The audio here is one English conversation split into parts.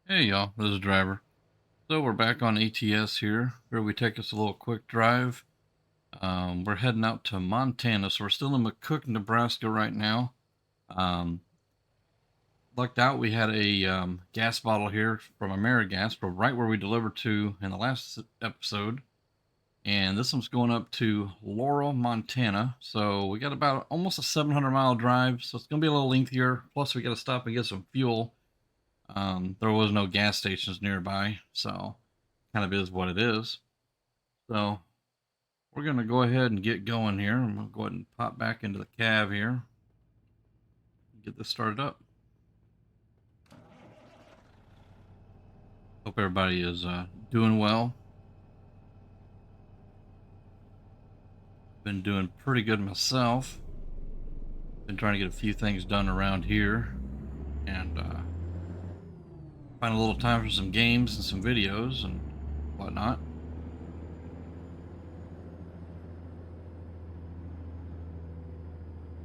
Hey y'all, this is Driver. So we're back on ATS here, where we take us a little quick drive. We're heading out to Montana, so we're still in McCook, Nebraska right now. Um, Lucked out, we had a gas bottle here from AmeriGas, but right where we delivered to in the last episode. And this one's going up to Laurel, Montana. So we got about almost a 700-mile drive, so it's going to be a little lengthier. Plus, we got to stop and get some fuel. There was no gas stations nearby, so kind of is what it is. So we're going to go ahead and get going here. I'm going to go ahead and pop back into the cab here and get this started up. Hope everybody is doing well. Been doing pretty good myself. Been trying to get a few things done around here and find a little time for some games and some videos and whatnot.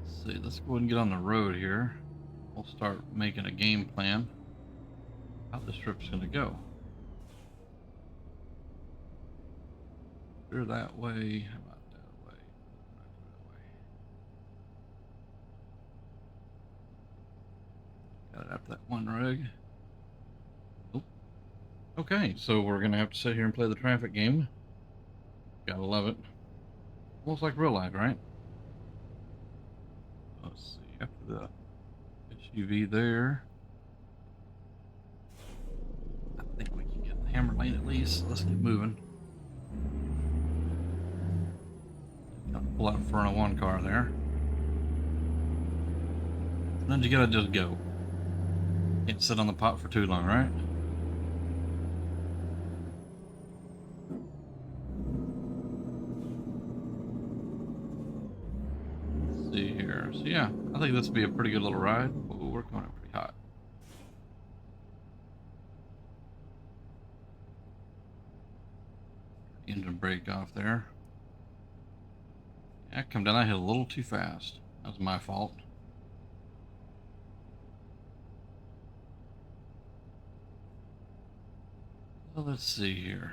Let's see, let's go ahead and get on the road here. We'll start making a game plan how this trip's going to go. Clear that way. How about that way? Got it after that one rig. Oh. Okay, so we're going to have to sit here and play the traffic game. Gotta love it. Almost like real life, right? Let's see, after the SUV there. I think we can get in the hammer lane at least. Let's get moving. Got to pull out in front of one car there. Then you gotta just go. Can't sit on the pot for too long, right? Let's see here. So yeah, I think this would be a pretty good little ride. Ooh, we're going up pretty hot. Engine brake off there. Yeah, come down that hill a little too fast. That was my fault. So let's see here.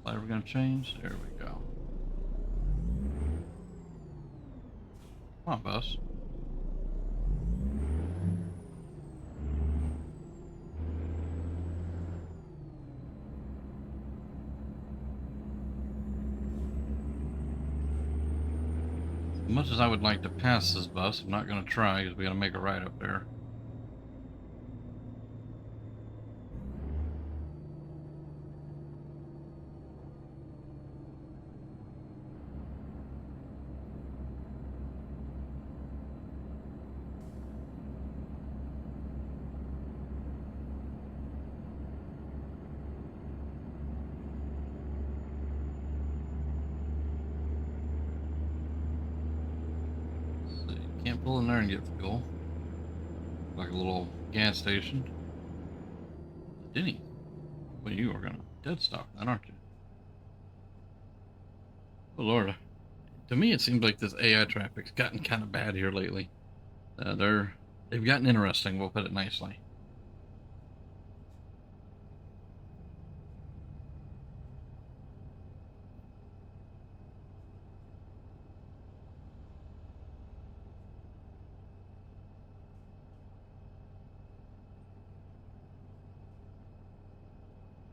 Slider, we're gonna change. There we go. Come on, bus. As much as I would like to pass this bus, I'm not going to try because we got to make a right up there. Can't pull in there and get fuel. Like a little gas station. Denny, well, you are gonna dead stop that, aren't you? Oh Lord. To me, it seems like this AI traffic's gotten kind of bad here lately. They've gotten interesting. We'll put it nicely.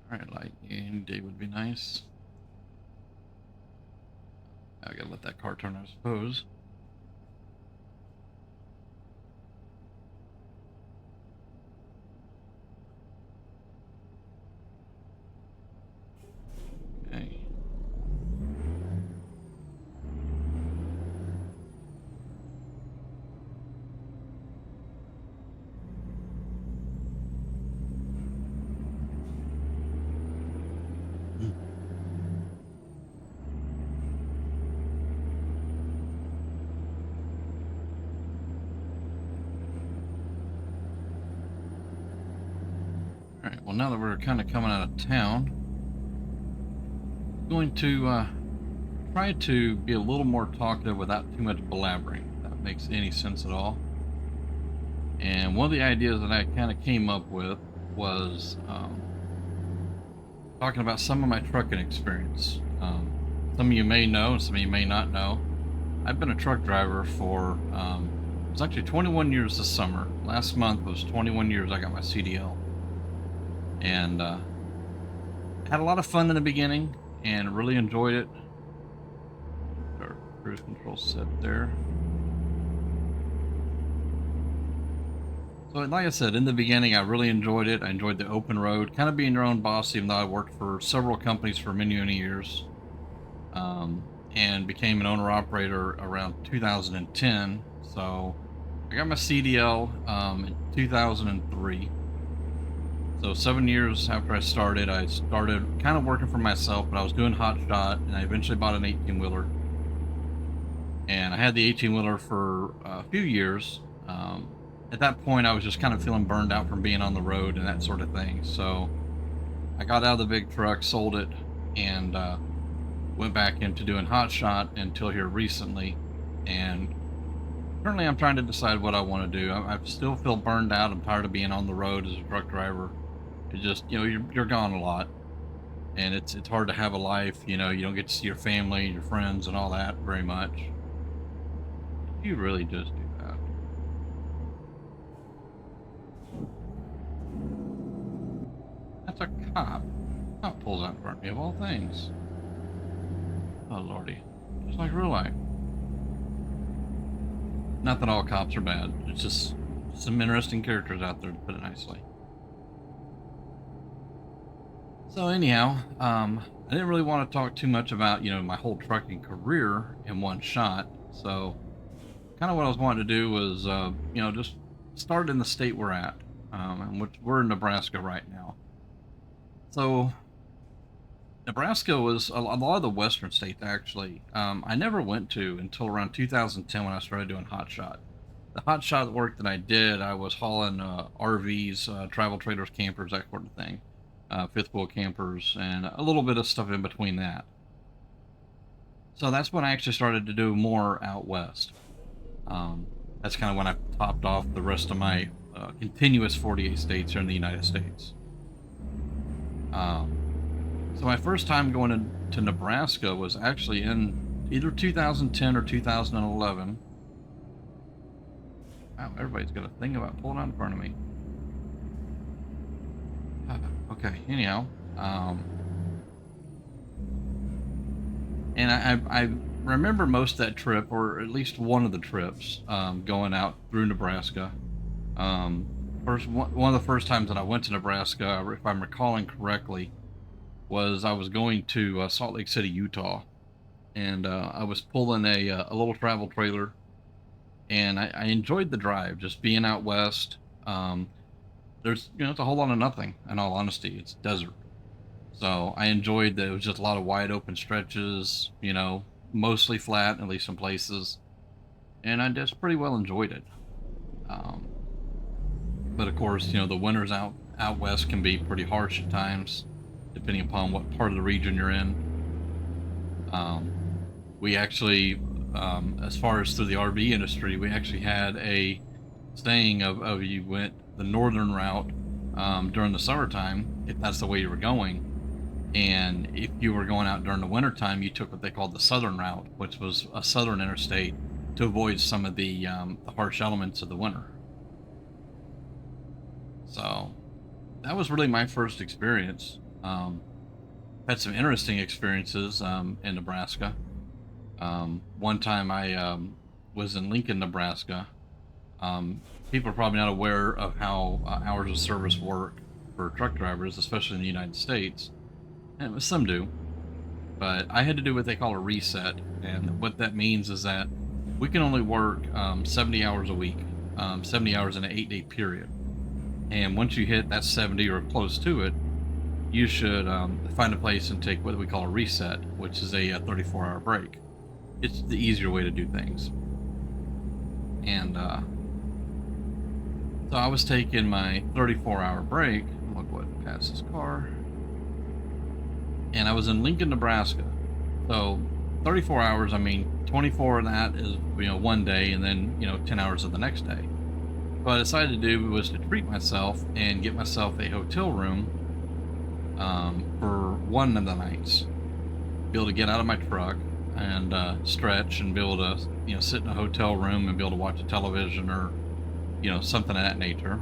All right, like any day would be nice. I gotta let that car turn, I suppose. Okay. All right. Well, now that we're kind of coming out of town, I'm going to try to be a little more talkative without too much blabbering. If that makes any sense at all. And one of the ideas that I kind of came up with was talking about some of my trucking experience. Some of you may know, and some of you may not know. I've been a truck driver for, it's actually 21 years this summer. Last month was 21 years I got my CDL. And had a lot of fun in the beginning and really enjoyed it. Our cruise control set there. So, like I said, in the beginning, I really enjoyed it. I enjoyed the open road, kind of being your own boss, even though I worked for several companies for many, many years, and became an owner operator around 2010. So, I got my CDL in 2003. So, 7 years after I started kind of working for myself, but I was doing hot shot, and I eventually bought an 18 wheeler. And I had the 18 wheeler for a few years. At that point, I was just kind of feeling burned out from being on the road and that sort of thing. So I got out of the big truck, sold it, and went back into doing hot shot until here recently. And currently, I'm trying to decide what I want to do. I still feel burned out. I'm tired of being on the road as a truck driver. It just, you're gone a lot, and it's hard to have a life. You don't get to see your family, your friends, and all that very much. You really just do that. That's a cop. Cop pulls out in front of me of all things. Oh lordy, just like real life. Not that all cops are bad. It's just some interesting characters out there, to put it nicely. So anyhow, I didn't really want to talk too much about my whole trucking career in one shot. So kind of what I was wanting to do was just start in the state we're at, and which we're in Nebraska right now. So Nebraska was a lot of the western states actually. I never went to until around 2010 when I started doing hot shot. The hot shot work that I did, I was hauling RVs, travel trailers, campers, that sort of thing, fifth wheel campers, and a little bit of stuff in between that. So that's when I actually started to do more out west. That's kind of when I topped off the rest of my continuous 48 states here in the United States. So my first time going to Nebraska was actually in either 2010 or 2011. Wow, everybody's got a thing about pulling out in front of me. Okay, anyhow. And I remember most of that trip, or at least one of the trips, going out through Nebraska. One of the first times that I went to Nebraska, if I'm recalling correctly, was I was going to Salt Lake City, Utah, and I was pulling a little travel trailer, and I enjoyed the drive, just being out west. There's it's a whole lot of nothing. In all honesty, it's desert, so I enjoyed that it was just a lot of wide open stretches, mostly flat, at least some places, and I just pretty well enjoyed it. Um, but of course, the winters out west can be pretty harsh at times, depending upon what part of the region you're in. We actually, as far as through the RV industry, we actually had a saying of you went the northern route during the summertime, if that's the way you were going. And if you were going out during the wintertime, you took what they called the southern route, which was a southern interstate to avoid some of the harsh elements of the winter. So that was really my first experience. Had some interesting experiences in Nebraska. One time I was in Lincoln, Nebraska. People are probably not aware of how hours of service work for truck drivers, especially in the United States. And some do, but I had to do what they call a reset. And what that means is that we can only work 70 hours a week, 70 hours in an 8-day period. And once you hit that 70 or close to it, you should find a place and take what we call a reset, which is a 34-hour break. It's the easier way to do things. And so I was taking my 34-hour break. Look what passed this car. And I was in Lincoln, Nebraska. So 34 hours, 24 of that is, one day, and then, 10 hours of the next day. what I decided to do was to treat myself and get myself a hotel room for one of the nights. Be able to get out of my truck and stretch and be able to, sit in a hotel room and be able to watch a television or, something of that nature.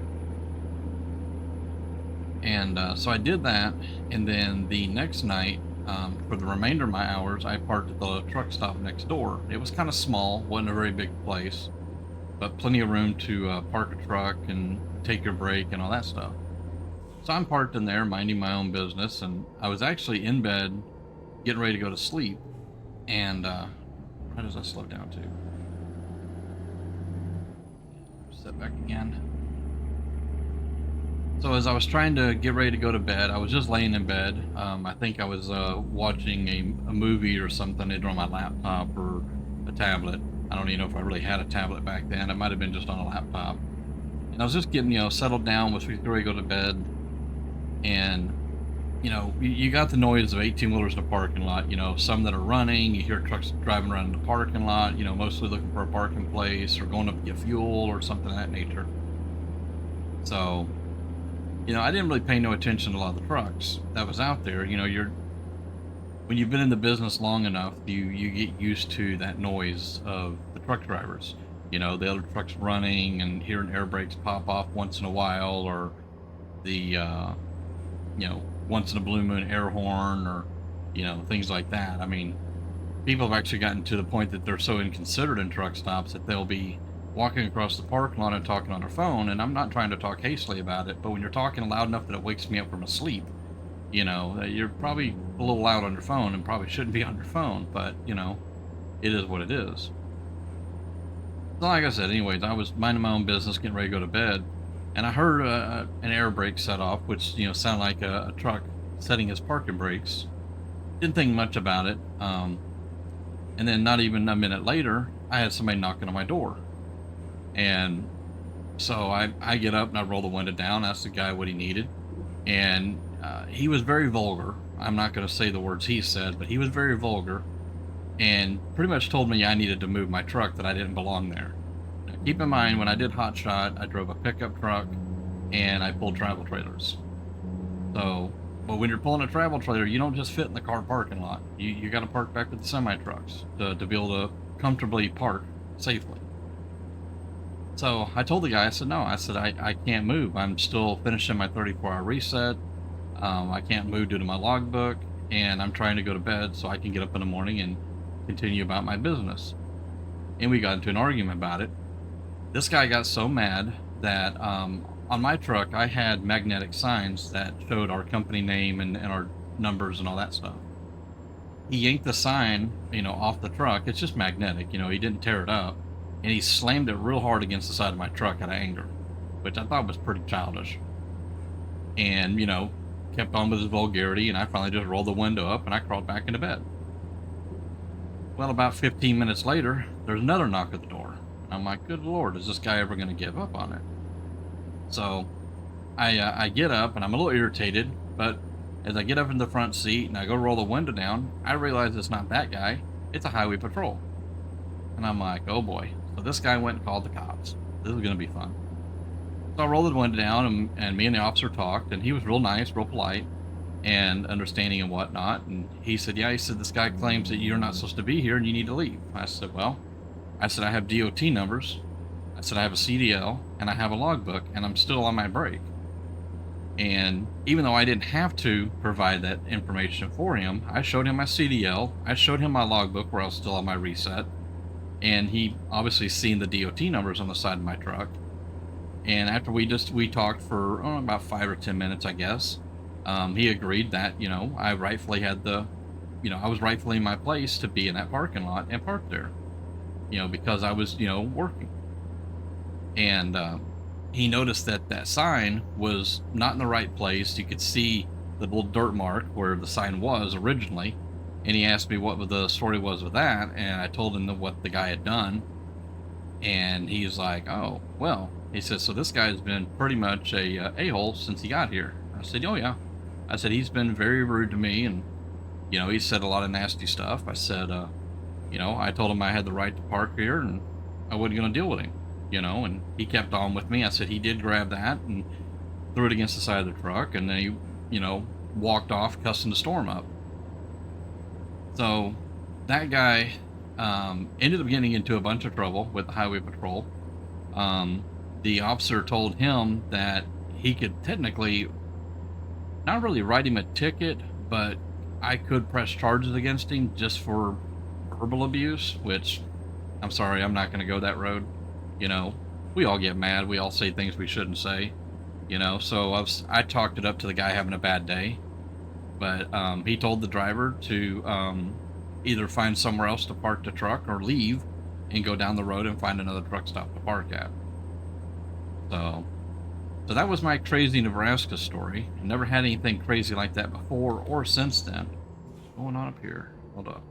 And so I did that. And then the next night, for the remainder of my hours, I parked at the truck stop next door. It was kind of small, wasn't a very big place, but plenty of room to park a truck and take your break and all that stuff. So I'm parked in there, minding my own business, and I was actually in bed, getting ready to go to sleep. And how does that slow down to? Set back again. So as I was trying to get ready to go to bed, I was just laying in bed. I think I was watching a movie or something, either on my laptop or a tablet. I don't even know if I really had a tablet back then. It might have been just on a laptop. And I was just getting, settled down, was ready to go to bed. And, you got the noise of 18-wheelers in a parking lot, some that are running. You hear trucks driving around in the parking lot, mostly looking for a parking place or going up to get fuel or something of that nature. So, I didn't really pay no attention to a lot of the trucks that was out there. When you've been in the business long enough, you get used to that noise of the truck drivers. The other trucks running and hearing air brakes pop off once in a while, or the once in a blue moon air horn, or things like that. I mean, people have actually gotten to the point that they're so inconsiderate in truck stops that they'll be walking across the parking lot and talking on their phone. And I'm not trying to talk hastily about it, but when you're talking loud enough that it wakes me up from a sleep, you're probably a little loud on your phone and probably shouldn't be on your phone, but it is what it is. So like I said, anyways, I was minding my own business, getting ready to go to bed, and I heard an air brake set off, which sounded like a truck setting his parking brakes. Didn't think much about it. And then not even a minute later, I had somebody knocking on my door. And so I get up and I roll the window down, ask the guy what he needed. And he was very vulgar. I'm not going to say the words he said, but he was very vulgar and pretty much told me I needed to move my truck, that I didn't belong there. Now, keep in mind, when I did Hot Shot, I drove a pickup truck and I pulled travel trailers. So, but when you're pulling a travel trailer, you don't just fit in the car parking lot. You got to park back with the semi trucks to be able to comfortably park safely. So I told the guy, I said, no, I can't move. I'm still finishing my 34-hour reset. I can't move due to my logbook, and I'm trying to go to bed so I can get up in the morning and continue about my business. And we got into an argument about it. This guy got so mad that on my truck, I had magnetic signs that showed our company name and our numbers and all that stuff. He yanked the sign, off the truck. It's just magnetic, he didn't tear it up. And he slammed it real hard against the side of my truck out of anger, which I thought was pretty childish. And, kept on with his vulgarity, and I finally just rolled the window up and I crawled back into bed. Well, about 15 minutes later, there's another knock at the door. I'm like, good Lord, is this guy ever going to give up on it? So I get up and I'm a little irritated, but as I get up in the front seat and I go roll the window down, I realize it's not that guy, it's a highway patrol. And I'm like, oh boy. So this guy went and called the cops. This is going to be fun. So I rolled the window down, and me and the officer talked, and he was real nice, real polite, and understanding and whatnot. And he said, this guy claims that you're not supposed to be here and you need to leave. I said, I have DOT numbers. I said, I have a CDL and I have a logbook, and I'm still on my break. And even though I didn't have to provide that information for him, I showed him my CDL. I showed him my logbook where I was still on my reset. And he obviously seen the DOT numbers on the side of my truck. And after we talked for about 5 or 10 minutes, I guess, he agreed that, I rightfully had I was rightfully in my place to be in that parking lot and park there, because I was, working. And he noticed that that sign was not in the right place. You could see the little dirt mark where the sign was originally. And he asked me what the story was with that. And I told him what the guy had done. And he's like, oh, well, he says, so this guy's been pretty much a-hole since he got here. I said, oh, yeah. I said, he's been very rude to me. And, he said a lot of nasty stuff. I said, I told him I had the right to park here and I wasn't going to deal with him. you know, and he kept on with me. I said he did grab that and threw it against the side of the truck, and then he, you know, walked off cussing the storm up. So that guy ended up getting into a bunch of trouble with the highway patrol. Um, the officer told him that he could technically not really write him a ticket, but I could press charges against him just for verbal abuse, which I'm sorry, I'm not going to go that road. You know, we all get mad. We all say things we shouldn't say, you know, so I talked it up to the guy having a bad day, but he told the driver to either find somewhere else to park the truck or leave and go down the road and find another truck stop to park at. So So that was my crazy Nebraska story. I never had anything crazy like that before or since then. What's going on up here? Hold up.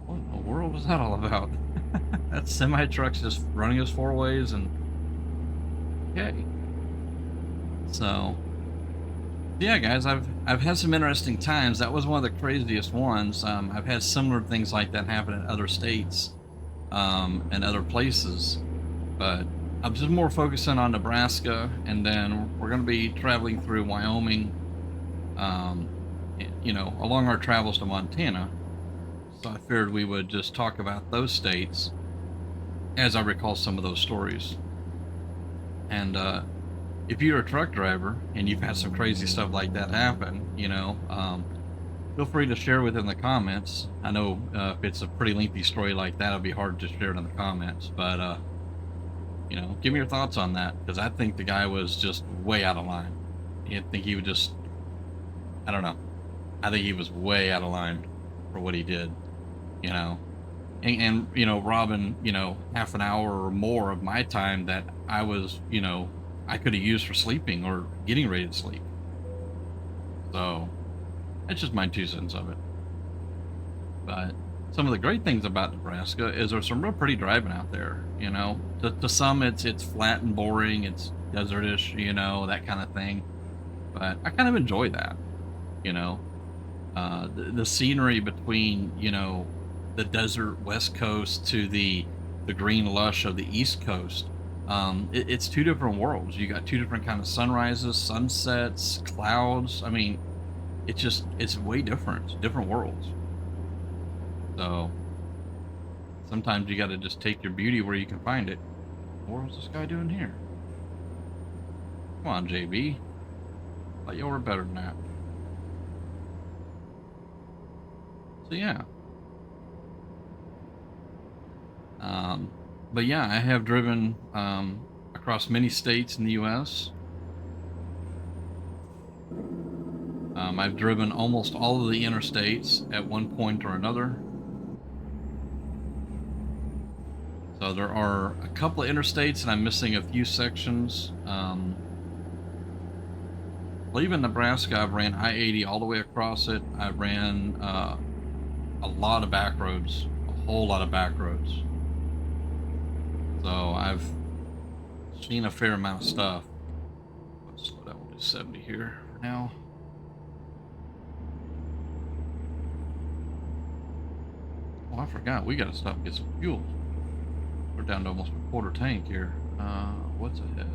What in the world was that all about? That semi truck's just running us four ways and okay. So yeah, guys, I've had some interesting times. That was one of the craziest ones. I've had similar things like that happen in other states and other places, but I'm just more focusing on Nebraska, and then we're going to be traveling through Wyoming, um, you know, along our travels to Montana. So I figured we would just talk about those states as I recall some of those stories. And if you're a truck driver and you've had some crazy stuff like that happen, you know, feel free to share within the comments. I know if it's a pretty lengthy story like that, it'll be hard to share it in the comments, but you know, give me your thoughts on that because I think the guy was just way out of line. I think he would just, I don't know. I think he was way out of line for what he did, you know. And you know, robbing, you know, half an hour or more of my time that I was, you know, I could have used for sleeping or getting ready to sleep. So that's just my 2 cents of it. But some of the great things about Nebraska is there's some real pretty driving out there. You know, to some it's flat and boring, it's desertish, you know, that kind of thing. But I kind of enjoy that. You know, the scenery between, you know, the desert west coast to the green lush of the east coast. It's two different worlds. You got two different kind of sunrises, sunsets, clouds. I mean, it's way different worlds. So sometimes you got to just take your beauty where you can find it. What was this guy doing here? Come on, JB. Thought you were better than that. So yeah. Um, but yeah, I have driven across many states in the U.S. I've driven almost all of the interstates at one point or another. So there are a couple of interstates, and I'm missing a few sections. Leaving Nebraska, I've ran I-80 all the way across it. I ran a lot of back roads, a whole lot of back roads. So I've seen a fair amount of stuff. Let's slow down. We'll do 70 here for now. Oh, I forgot. We got to stop and get some fuel. We're down to almost a quarter tank here. What's ahead?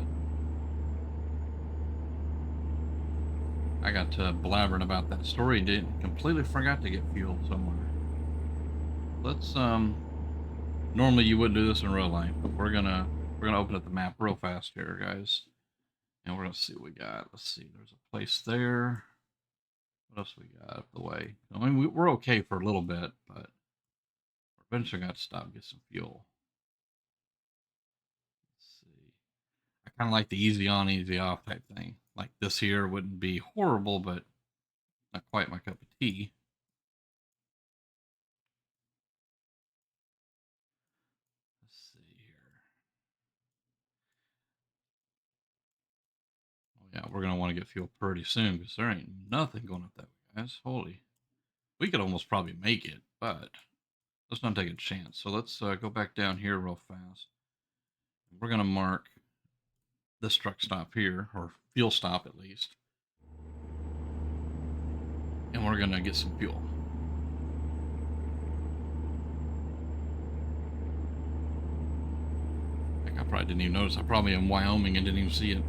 I got to blabbering about that story and didn't completely forgot to get fuel somewhere. Let's normally you wouldn't do this in real life, but we're gonna open up the map real fast here, guys. And we're gonna see what we got. Let's see, there's a place there. What else we got up the way? I mean, we're okay for a little bit, but we're eventually got to stop and get some fuel. Let's see. I kind of like the easy on, easy off type thing. Like this here wouldn't be horrible, but not quite my cup of tea. Let's see here. Oh yeah, we're gonna want to get fuel pretty soon because there ain't nothing going up that way, guys. Holy, we could almost probably make it, but let's not take a chance. So let's go back down here real fast. We're gonna mark this truck stop here, or fuel stop at least. and we're gonna get some fuel. Like, I probably didn't even notice. I probably in Wyoming and didn't even see it.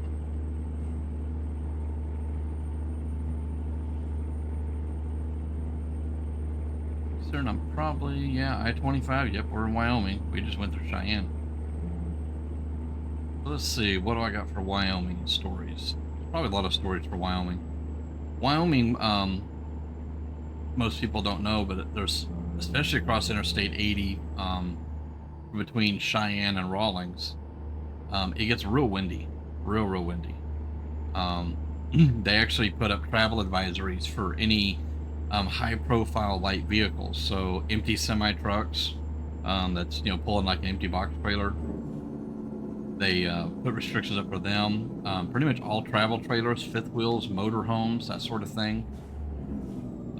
Sir, I'm probably, yeah, I-25. Yep, we're in Wyoming. We just went through Cheyenne. So let's see, what do I got for Wyoming stories? There's probably a lot of stories for Wyoming. Wyoming, most people don't know, but there's, especially across Interstate 80, between Cheyenne and Rawlings, it gets real windy, real windy. They actually put up travel advisories for any high-profile light vehicles, so empty semi-trucks, that's, you know, pulling like an empty box trailer. They put restrictions up for them. Pretty much all travel trailers, fifth wheels, motorhomes, that sort of thing.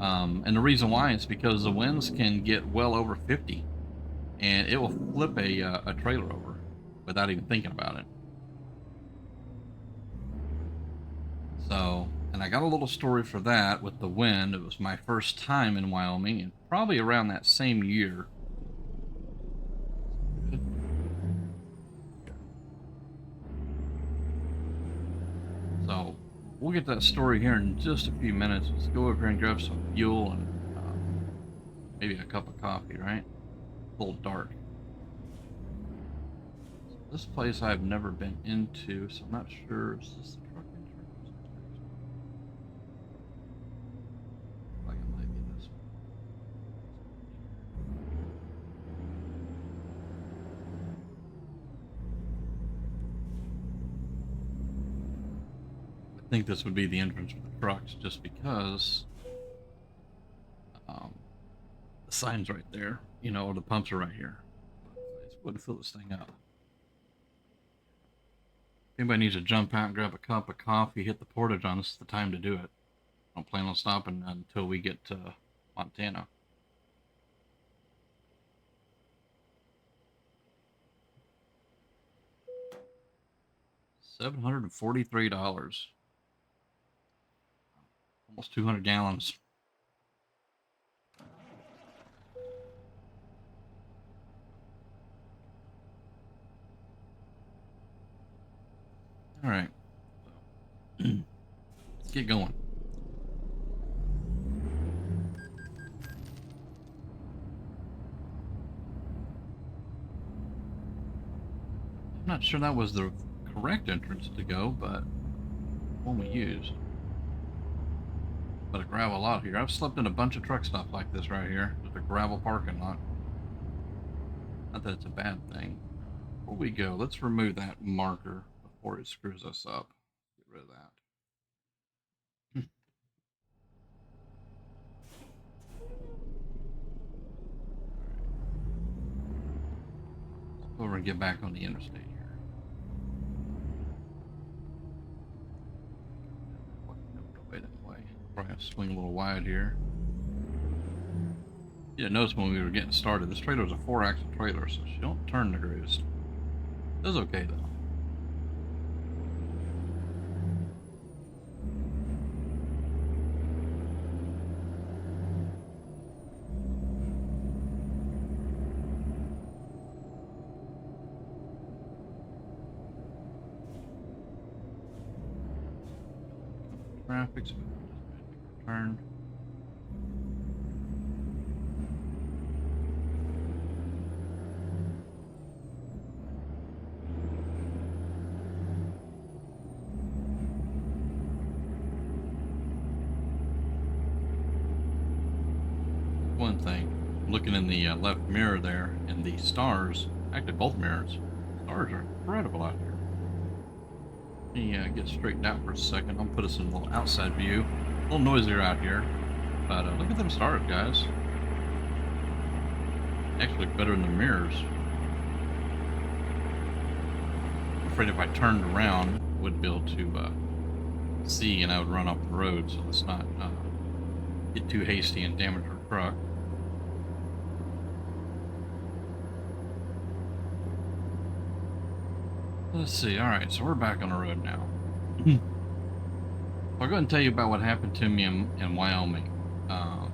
And the reason why is because the winds can get well over 50, and it will flip a trailer over without even thinking about it. So, and I got a little story for that with the wind. It was my first time in Wyoming, and probably around that same year. So, we'll get that story here in just a few minutes. Let's go over here and grab some fuel and maybe a cup of coffee, right? A little dark. So this place I've never been into, so I'm not sure. Is this the truck entrance? Like it might be this one. I think this would be the entrance for the trucks, just because the sign's right there, you know, or the pumps are right here. Let's go and fill this thing up. If anybody needs to jump out and grab a cup of coffee, hit the portage on, this is the time to do it. I don't plan on stopping until we get to Montana. $743. Almost 200 gallons. All right. Let's get going. I'm not sure that was the correct entrance to go, but one we used. But a gravel lot here. I've slept in a bunch of truck stops like this right here. Just a gravel parking lot. Not that it's a bad thing. Before we go, let's remove that marker before it screws us up. Get rid of that. Let's go over and get back on the interstate here. Way that way. Probably have to swing a little wide here. Yeah, notice when we were getting started, this trailer was a 4-axle trailer, so she don't turn the greatest. It was okay though. Traffic, so turn. One thing, looking in the left mirror there, and the stars, actually both mirrors, stars are incredible out here. Let me get straightened out for a second. I'll put us in a little outside view. A little noisier out here, but look at them stars, guys. Actually better than the mirrors. I'm afraid if I turned around, I wouldn't be able to see, and I would run off the road, so let's not get too hasty and damage our truck. Let's see. All right, so we're back on the road now. I'll go ahead and tell you about what happened to me in Wyoming. Um,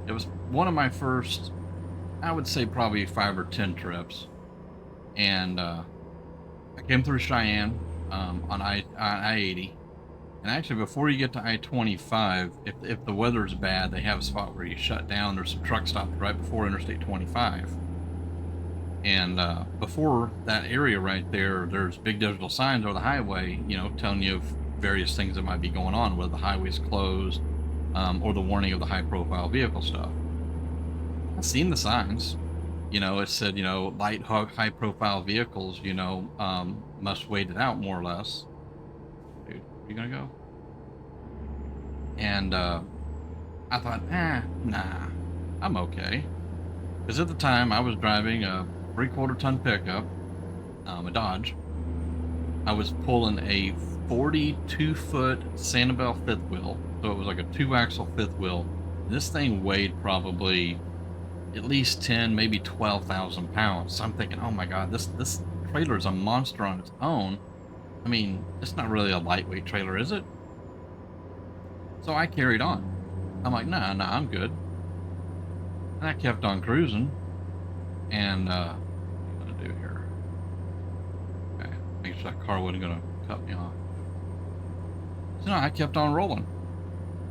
it was one of my first, I would say probably 5 or 10 trips, and I came through Cheyenne on I-80. And actually, before you get to I-25, if the weather's bad, they have a spot where you shut down. There's some truck stops right before Interstate 25. And before that area right there, there's big digital signs over the highway, telling you of various things that might be going on, whether the highway's closed, or the warning of the high-profile vehicle stuff. I've seen the signs. It said, light, high-profile vehicles, must wait it out more or less. Dude, you gonna go? And I thought, nah, I'm okay. Because at the time I was driving a 3/4 ton pickup, a Dodge. I was pulling a 42-foot Sanibel fifth wheel, so it was like a 2-axle fifth wheel. This thing weighed probably at least 10, maybe 12,000 pounds. So I'm thinking, oh my God, this trailer is a monster on its own. I mean, it's not really a lightweight trailer, is it? So I carried on. I'm like, nah, I'm good. And I kept on cruising. And what am I gonna do here? Okay, make sure that car wasn't gonna cut me off. So no, I kept on rolling.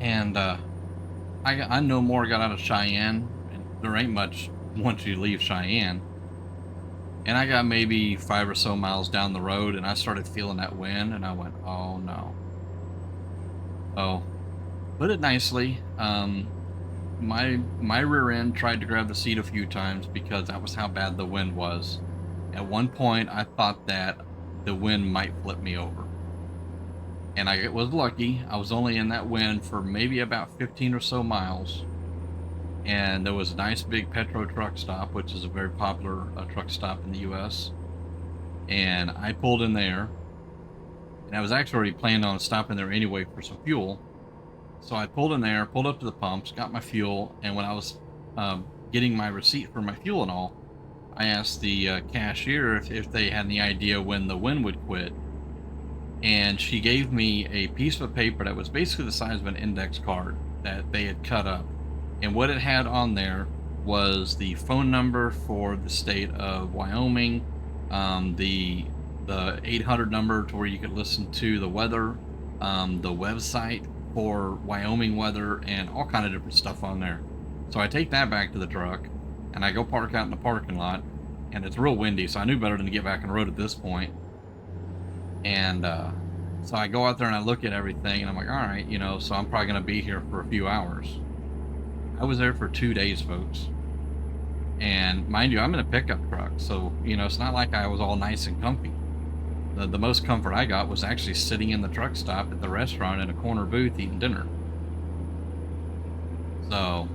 And I no more got out of Cheyenne, and there ain't much once you leave Cheyenne. And I got maybe 5 or so miles down the road, and I started feeling that wind, and I went, oh no. Oh, put it nicely. My rear end tried to grab the seat a few times because that was how bad the wind was. At one point, I thought that the wind might flip me over. And I was lucky. I was only in that wind for maybe about 15 or so miles. And there was a nice big Petro truck stop, which is a very popular truck stop in the US. And I pulled in there. And I was actually already planning on stopping there anyway for some fuel. So I pulled in there, pulled up to the pumps, got my fuel, and when I was getting my receipt for my fuel and all, I asked the cashier if they had any idea when the wind would quit. And she gave me a piece of paper that was basically the size of an index card that they had cut up. And what it had on there was the phone number for the state of Wyoming, the 800 number to where you could listen to the weather, the website for Wyoming weather, and all kind of different stuff on there. So I take that back to the truck, and I go park out in the parking lot, and it's real windy, so I knew better than to get back on the road at this point. And so I go out there and I look at everything, and I'm like, all right, so I'm probably going to be here for a few hours. I was there for 2 days, folks. And mind you, I'm in a pickup truck, so, it's not like I was all nice and comfy. The most comfort I got was actually sitting in the truck stop at the restaurant in a corner booth eating dinner. So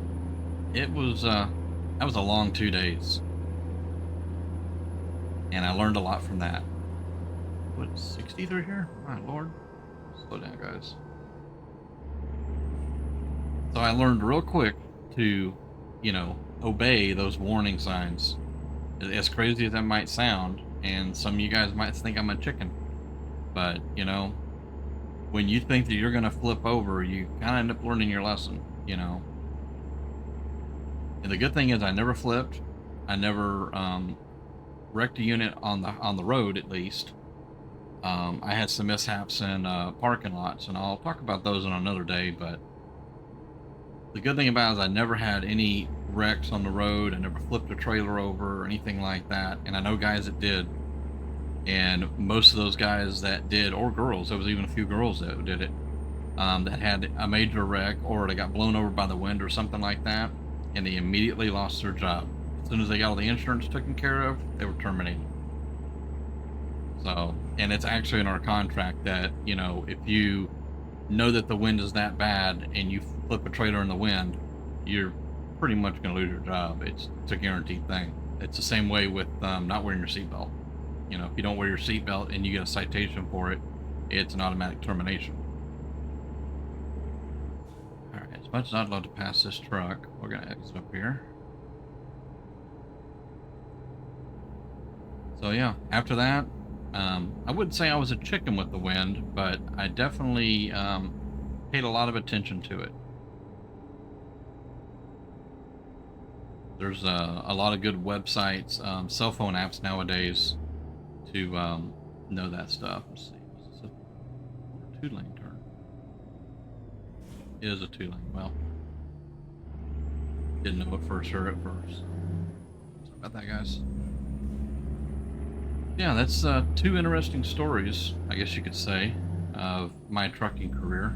it was that was a long 2 days, and I learned a lot from that. What, 60 through here? My lord, slow down, guys. So I learned real quick to, obey those warning signs. As crazy as that might sound, and some of you guys might think I'm a chicken, but when you think that you're going to flip over, you kind of end up learning your lesson. And the good thing is I never flipped. I never wrecked a unit on the road, at least. I had some mishaps in parking lots, and I'll talk about those on another day. But the good thing about it is I never had any wrecks on the road. I never flipped a trailer over or anything like that. And I know guys that did. And most of those guys that did, or girls, there was even a few girls that did it, that had a major wreck, or they got blown over by the wind or something like that, and they immediately lost their job. As soon as they got all the insurance taken care of, they were terminated. So, and it's actually in our contract that, if you know that the wind is that bad and you flip a trailer in the wind, you're pretty much going to lose your job. It's a guaranteed thing. It's the same way with not wearing your seatbelt. If you don't wear your seatbelt and you get a citation for it, it's an automatic termination. All right, as much as I'd love to pass this truck, we're going to exit up here. So yeah, after that, I wouldn't say I was a chicken with the wind, but I definitely paid a lot of attention to it. There's a lot of good websites, cell phone apps nowadays to know that stuff. Let's see, was this a two-lane turn? It is a two-lane. Well, didn't know it for sure at first. Sorry about that, guys. Yeah, that's two interesting stories, I guess you could say, of my trucking career.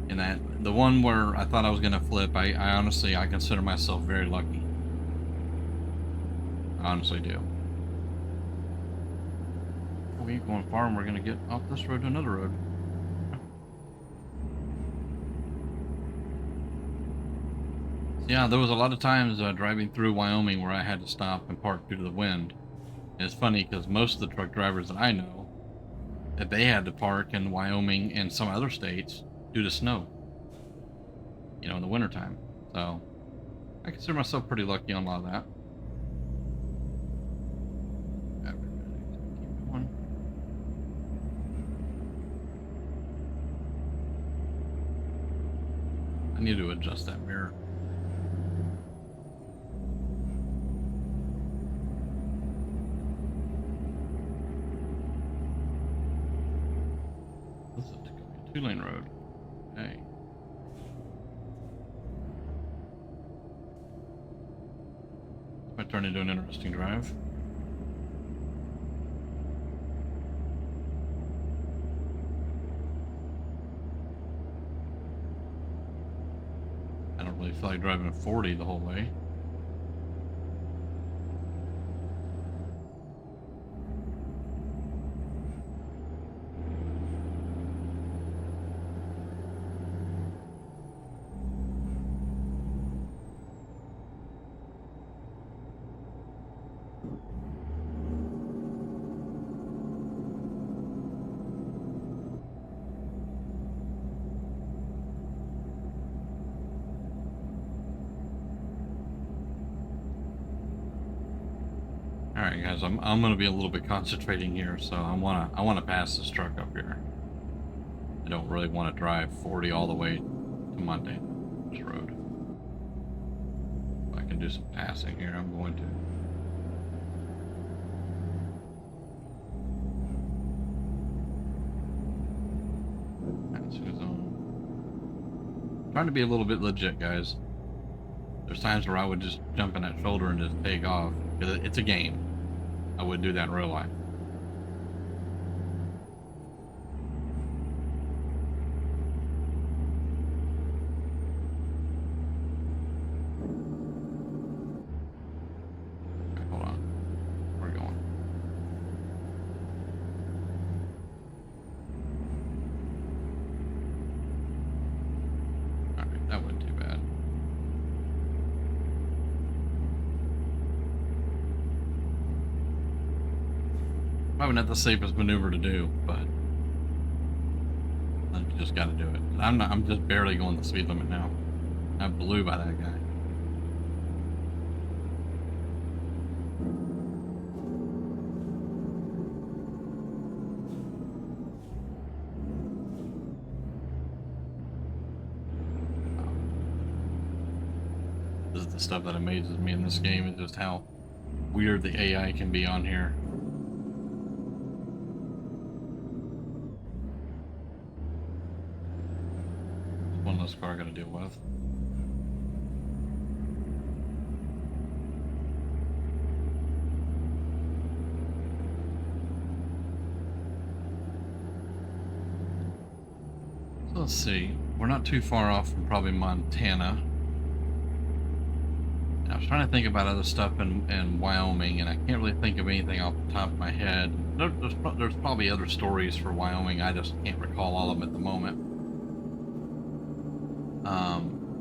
And that the one where I thought I was going to flip, I honestly, I consider myself very lucky. I honestly do. We ain't going far, and we're going to get off this road to another road. Yeah, there was a lot of times driving through Wyoming where I had to stop and park due to the wind. And it's funny because most of the truck drivers that I know, that they had to park in Wyoming and some other states due to snow, you know, in the wintertime. So I consider myself pretty lucky on a lot of that. Keep going. I need to adjust that mirror. This is going to be a two-lane road. Hey. This might turn into an interesting drive. I don't really feel like driving a 40 the whole way. All right, guys, I'm going to be a little bit concentrating here, so I want to pass this truck up here. I don't really want to drive 40 all the way to Montana, this road. If I can do some passing here, I'm going to. Passing zone. Trying to be a little bit legit, guys. There's times where I would just jump in that shoulder and just take off, because it's a game. I would do that in real life. Okay, hold on. Where are we going? Alright, that wasn't too bad. Probably not the safest maneuver to do, but you just got to do it. I'm just barely going the speed limit now. I blew by that guy. This is the stuff that amazes me in this game, is just how weird the AI can be on here. One less car I gotta deal with. So let's see. We're not too far off from probably Montana. I was trying to think about other stuff in Wyoming, and I can't really think of anything off the top of my head. There's probably other stories for Wyoming. I just can't recall all of them at the moment.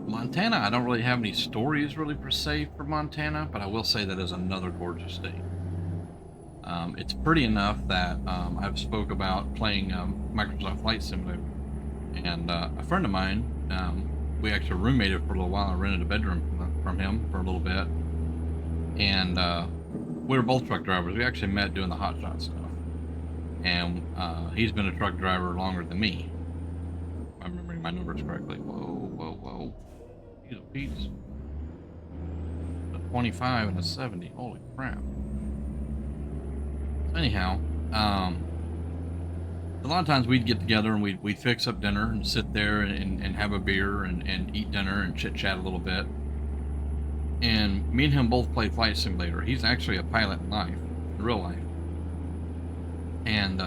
Montana, I don't really have any stories really per se for Montana, but I will say that is another gorgeous state. It's pretty enough that I've spoke about playing Microsoft Flight Simulator, and a friend of mine, we actually roommated for a little while. I rented a bedroom from him for a little bit, and we were both truck drivers. We actually met doing the hotshot stuff, and he's been a truck driver longer than me. If I'm remembering my numbers correctly. Whoa, whoa, whoa. You Jeez, Pete's a 25 and a 70. Holy crap. So anyhow, a lot of times we'd get together and we'd fix up dinner and sit there and have a beer and eat dinner and chit chat a little bit. And me and him both play Flight Simulator. He's actually a pilot in life, in real life. And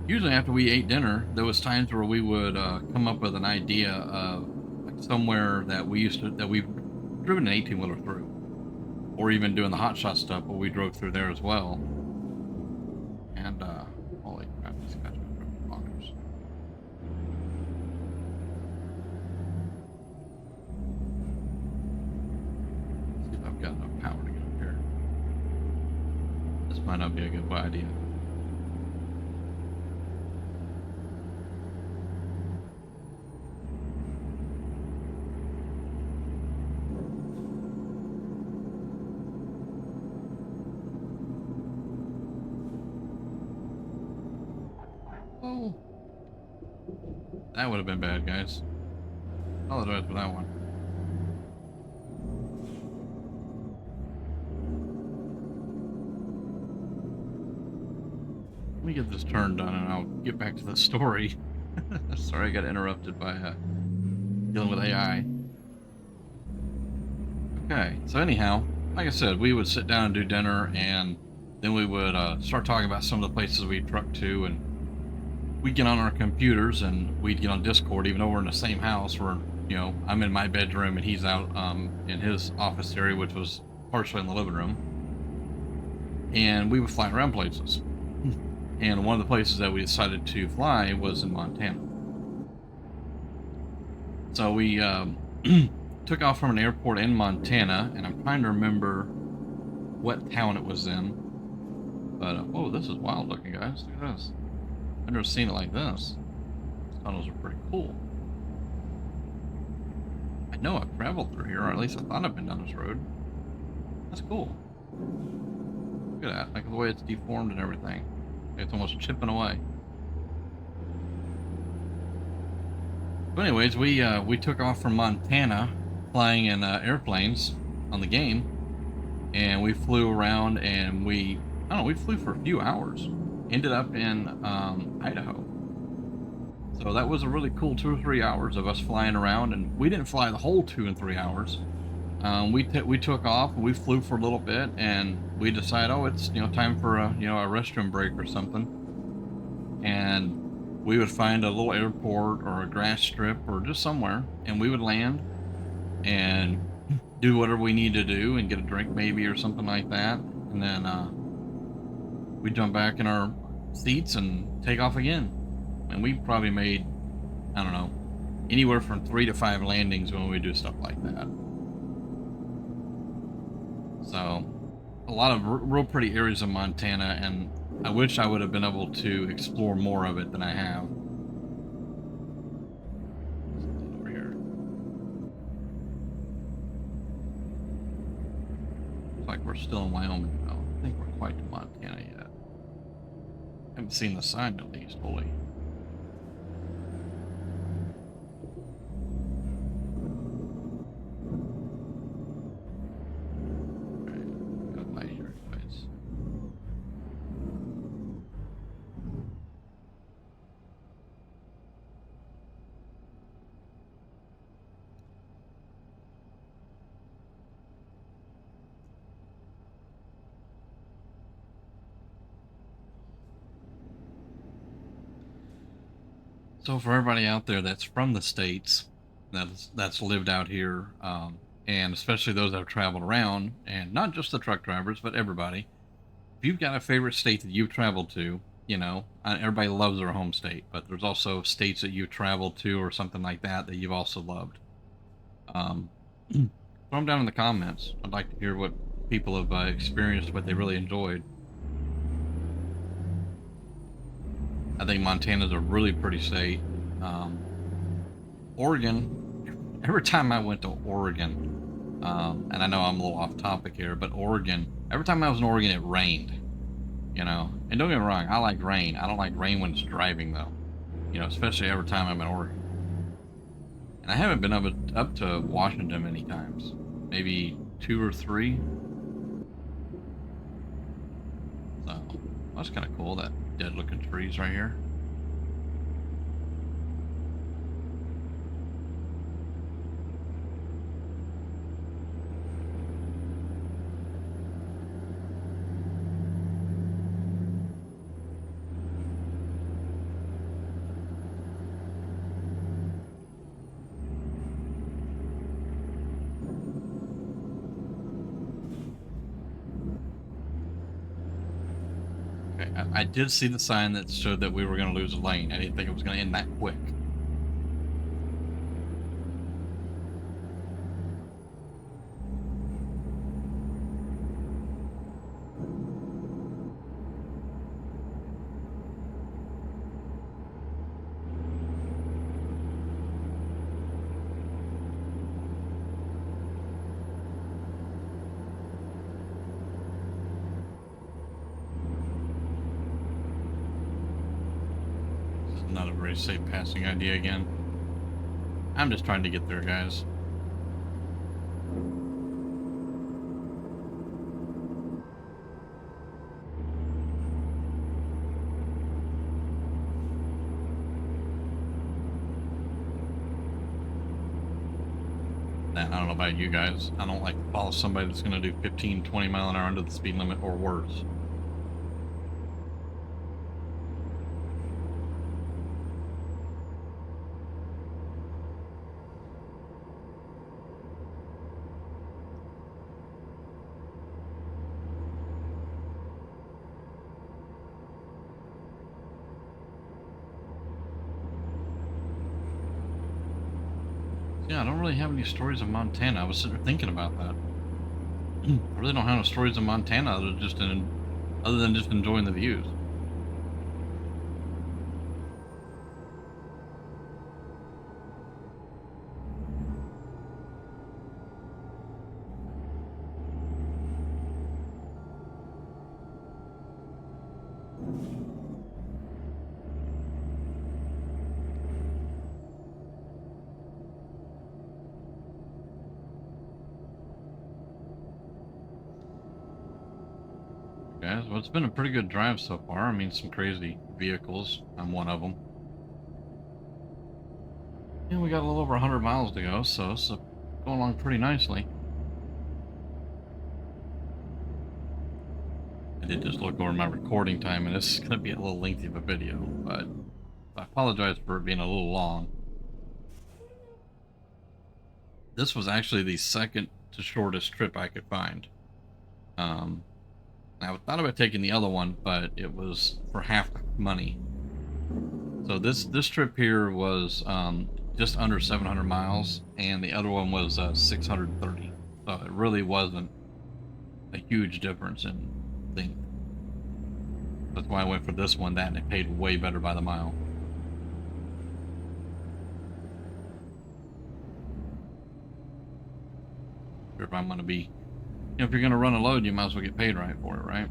usually after we ate dinner, there was times where we would come up with an idea of like somewhere that we've driven an 18-wheeler through, or even doing the hot shot stuff where we drove through there as well. And holy crap, these guys are driving bonkers. Let's see if I've got enough power to get up here. This might not be a good idea. Oh, that would have been bad, guys. Apologize for that one. Let me get this turn done and I'll get back to the story. Sorry, I got interrupted by dealing with AI. Okay, so anyhow, like I said, we would sit down and do dinner, and then we would start talking about some of the places we'd trucked to, and we'd get on our computers and we'd get on Discord, even though we're in the same house. Where, you know, I'm in my bedroom and he's out in his office area, which was partially in the living room, and we would fly around places. And one of the places that we decided to fly was in Montana. So we took off from an airport in Montana, and I'm trying to remember what town it was in. But whoa, this is wild looking, guys. Look at this. I've never seen it like this. These tunnels are pretty cool. I know I've traveled through here, or at least I thought I've been down this road. That's cool. Look at that, like the way it's deformed and everything. It's almost chipping away. But anyways, we took off from Montana, flying in airplanes on the game, and we flew around, and we flew for a few hours. Ended up in Idaho. So that was a really cool 2 or 3 hours of us flying around, and we didn't fly the whole 2 and 3 hours. We took off, and we flew for a little bit, and we decided, oh, it's time for a restroom break or something, and we would find a little airport or a grass strip or just somewhere, and we would land and do whatever we need to do and get a drink maybe or something like that, and then we jump back in our seats and take off again. And we probably made, I don't know, anywhere from 3 to 5 landings when we do stuff like that. So a lot of real pretty areas of Montana, and I wish I would have been able to explore more of it than I have. Over here. Looks like we're still in Wyoming though. I think we're quite to Montana yet. Haven't seen the sign at least fully. So for everybody out there that's from the States, that's lived out here, and especially those that have traveled around, and not just the truck drivers, but everybody, if you've got a favorite state that you've traveled to, everybody loves their home state, but there's also states that you've traveled to or something like that that you've also loved. Throw them down in the comments. I'd like to hear what people have experienced, what they really enjoyed. I think Montana's a really pretty state. Oregon, every time I went to Oregon, and I know I'm a little off topic here, but Oregon, every time I was in Oregon, it rained, and don't get me wrong, I like rain. I don't like rain when it's driving though, especially every time I'm in Oregon. And I haven't been up to Washington many times. Maybe 2 or 3. So that's kind of cool, that dead looking trees right here. Okay, I did see the sign that showed that we were going to lose a lane. I didn't think it was going to end that quick. This is not a very safe passing idea again. I'm just trying to get there, guys. I don't know about you guys. I don't like to follow somebody that's going to do 15, 20 mile an hour under the speed limit or worse. Yeah, I don't really have any stories of Montana. I was sitting there thinking about that. I really don't have any stories of Montana other than just enjoying the views. Guys, well, it's been a pretty good drive so far. I mean, some crazy vehicles. I'm one of them. And we got a little over 100 miles to go, so it's going along pretty nicely. I did just look over my recording time, and this is going to be a little lengthy of a video, but I apologize for it being a little long. This was actually the second to shortest trip I could find. I thought about taking the other one, but it was for half the money. So this trip here was just under 700 miles, and the other one was 630. So it really wasn't a huge difference in length. That's why I went for this one. That and it paid way better by the mile. If I'm going to be, if you're going to run a load, you might as well get paid right for it, right?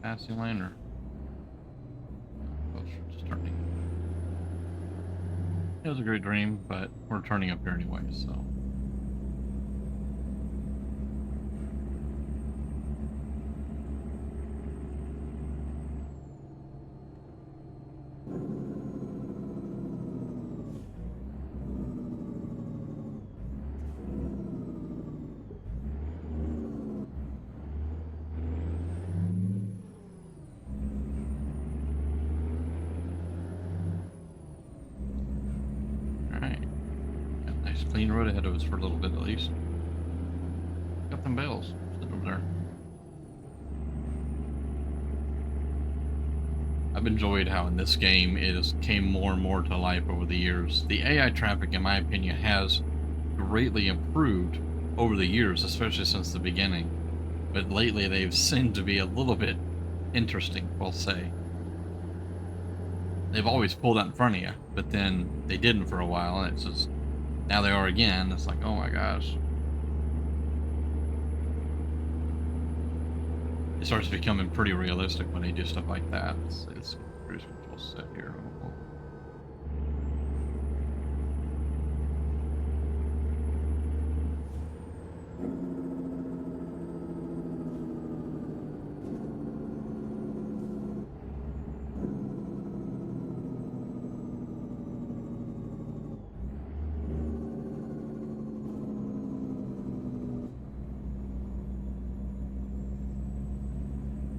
Passing lane or just turning. It was a great dream, but we're turning up here anyway, so. Clean road ahead of us for a little bit at least. Got them bales sitting over there. I've enjoyed how in this game it has came more and more to life over the years. The AI traffic, in my opinion, has greatly improved over the years, especially since the beginning. But lately they've seemed to be a little bit interesting, we'll say. They've always pulled out in front of you, but then they didn't for a while, and it's just, now they are again. It's like, oh my gosh. It starts becoming pretty realistic when they do stuff like that. It's cruise control set here.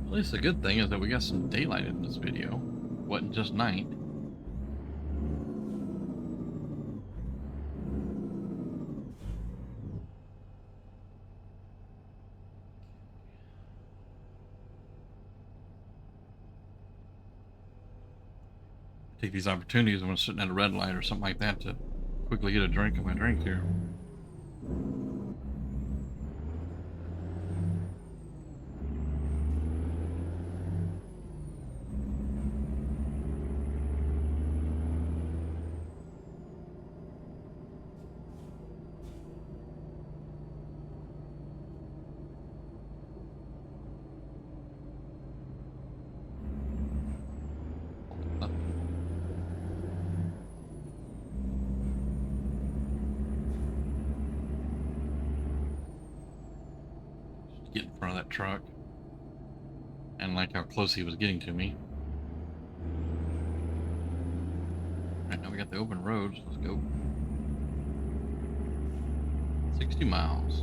At least the good thing is that we got some daylight in this video. Wasn't just night. Take these opportunities when I'm sitting at a red light or something like that to quickly get a drink of my drink here. Get in front of that truck. And like how close he was getting to me. Alright, now we got the open roads. Let's go. 60 miles.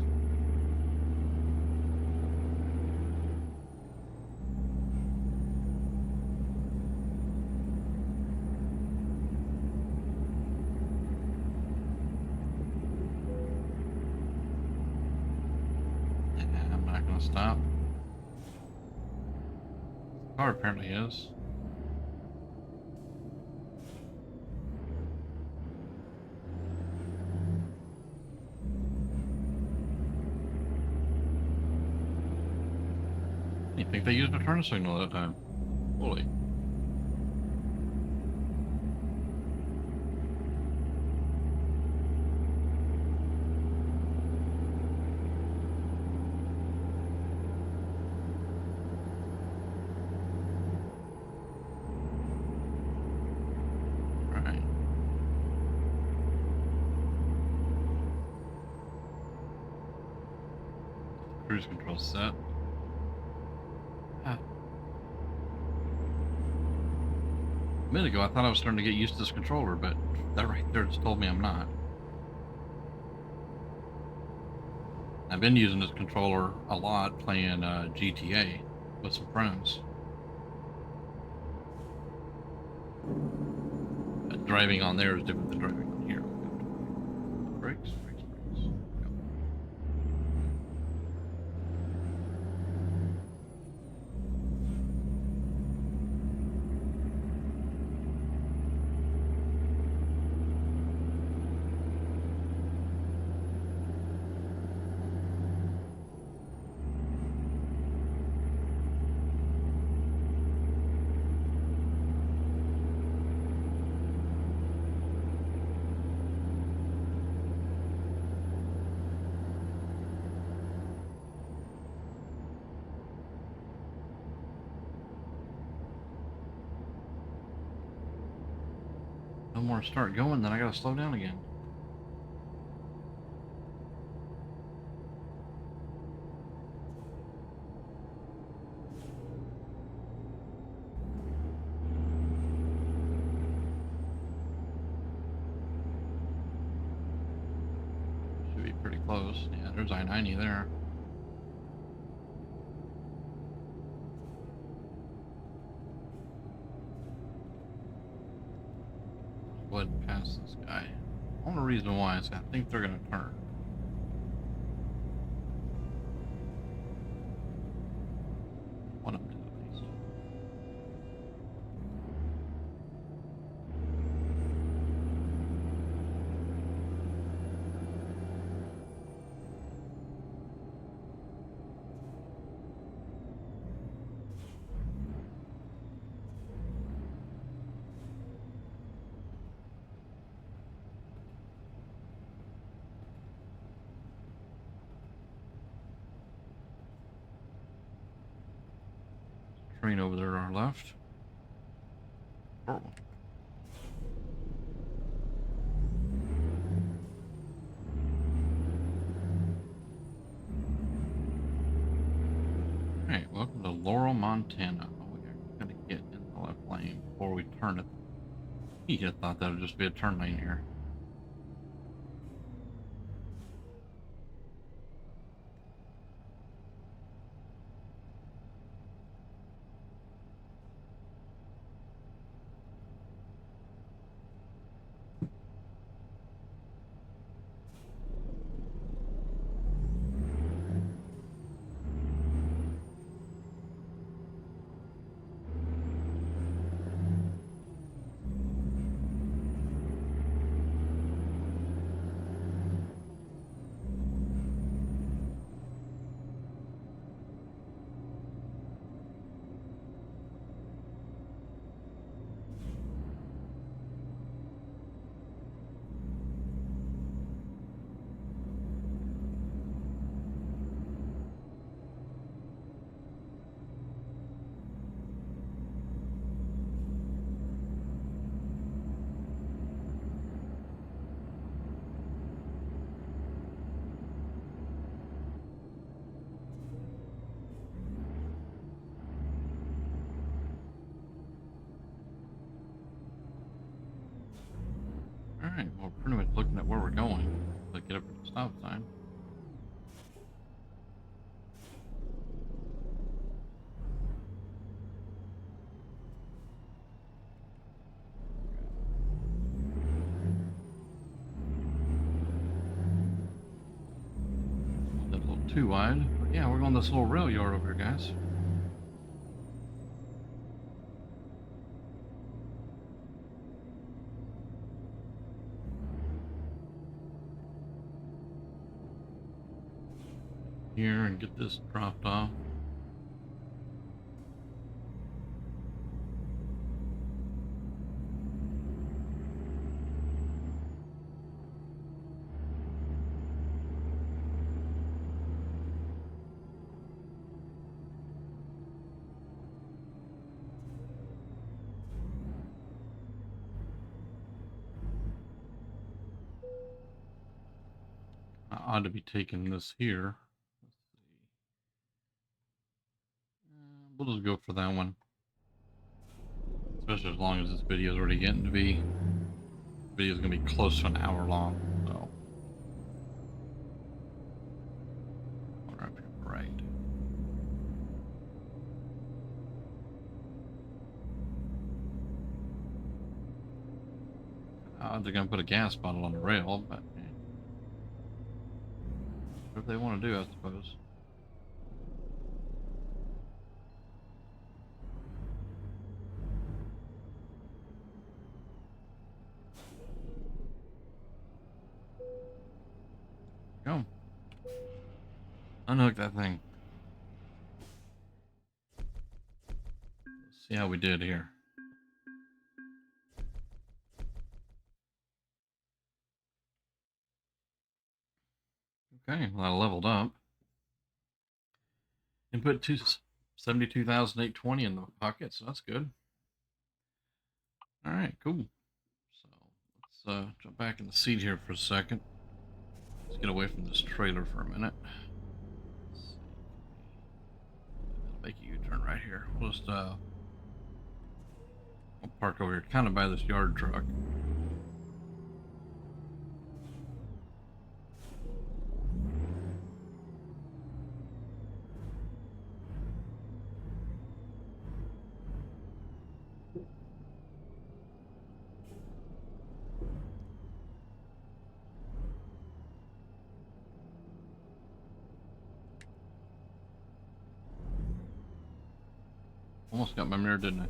I'm not going to stop. The car apparently is. I think they used a turn signal that time. Holy. Alright. Cruise control set. A minute ago, I thought I was starting to get used to this controller, but that right there just told me I'm not. I've been using this controller a lot playing GTA with some friends. But driving on there is different than driving on here. Brakes, brakes, brakes. Go. No more start going, then I gotta slow down again. Should be pretty close. Yeah, there's I-90 there. Go ahead and pass this guy. Only reason why is I think they're gonna turn. One of them did at least. train over there to our left. Oh. Alright, welcome to Laurel, Montana. Oh, we gotta get in the left lane before we turn it. He had thought that would just be a turn lane here. Alright, well, we're pretty much looking at where we're going. Let's get up at the stop sign. A little too wide. But yeah, we're going this little rail yard over here, guys. Here and get this dropped off. I ought to be taking this here. Let's see. We'll just go for that one. Especially as long as this video is already getting to be. The video is going to be close to an hour long, so. We're up here, right. They're going to put a gas bottle on the rail, but. What they want to do, I suppose. Go. Unhook that thing. Let's see how we did here. Okay, well, I leveled up. And put 72,820 in the pocket, so that's good. All right, cool. So let's jump back in the seat here for a second. Let's get away from this trailer for a minute. Let's see. Make a U-turn right here. We'll just we'll park over here, kind of by this yard truck. Almost got my mirror, didn't I?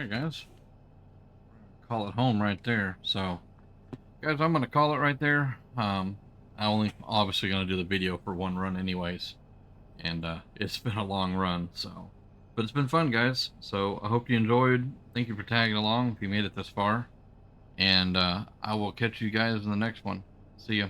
Alright, guys. Call it home right there. So, guys, I'm going to call it right there. I only obviously going to do the video for one run anyways. And it's been a long run, so. But it's been fun, guys. So, I hope you enjoyed. Thank you for tagging along if you made it this far. And I will catch you guys in the next one. See ya.